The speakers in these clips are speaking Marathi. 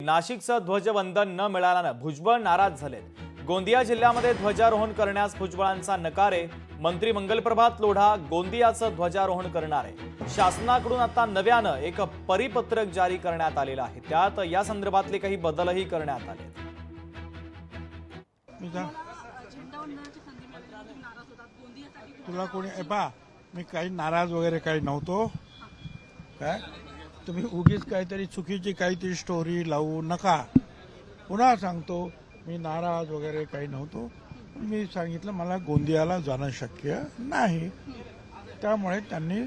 नाशिकचं ध्वजवंदन न मिळाल्यानं भुजबळ नाराज झालेत। गोंदिया जिल्ह्यामध्ये ध्वजारोहण करण्यास भुजबळांचा नकार आहे। मंत्री मंगलप्रभात लोढा गोंदियाचं ध्वजारोहण करणार आहे। शासनाकडून आता नव्यानं एक परिपत्रक जारी करण्यात आलेलं आहे। त्यात या संदर्भातले काही बदलही करण्यात आले। तुला कोणी मी काही नाराज वगैरे काही नव्हतो काय तुम्ही उगीच काहीतरी चुकीची काहीतरी स्टोरी लावू नका। पुन्हा सांगतो मी नाराज वगैरे काही नव्हतो। मी सांगितलं मला गोंदियाला जाणं शक्य नाही, त्यामुळे त्यांनी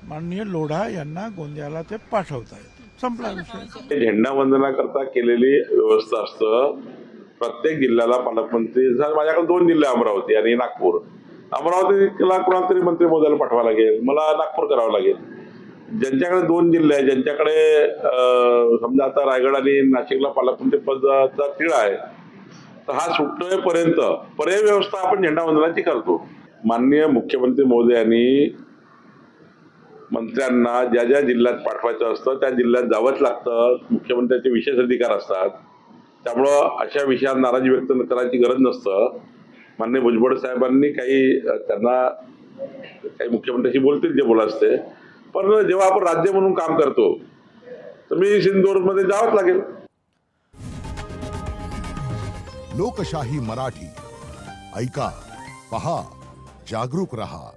माननीय लोढा यांना गोंदियाला ते पाठवत आहेत। संपला विषय। झेंडा वंदनाकरता केलेली व्यवस्था असतं। प्रत्येक जिल्ह्याला पालकमंत्री, माझ्याकडे 2 जिल्हे अमरावती आणि नागपूर। अमरावतीला कुणाला तरी मंत्री मोदाला पाठवावं लागेल, मला नागपूर करावं लागेल। ज्यांच्याकडे 2 जिल्हे आहेत, ज्यांच्याकडे समजा आता रायगड आणि नाशिकला पालकमंत्री पदाचा तिढा आहे, तर हा सुटण्यापर्यंत पर्याय व्यवस्था आपण झेंडा वंदनाची करतो। माननीय मुख्यमंत्री महोदयांनी मंत्र्यांना ज्या ज्या जिल्ह्यात पाठवायचं असतं त्या जिल्ह्यात जावंच लागतं। मुख्यमंत्र्यांचे विशेष अधिकार असतात, त्यामुळं अशा विषयात नाराजी व्यक्त करायची गरज नसतं। माननीय भुजबळ साहेबांनी त्यांना काही मुख्यमंत्र्यांशी बोलतील जे बोलत असते, पण जेव्हा आपण राज्य म्हणून काम करतो तर मी सिंधुदुर्गमध्ये जावंच लागेल। लोकशाही मराठी ऐका, पहा, जागरूक रहा।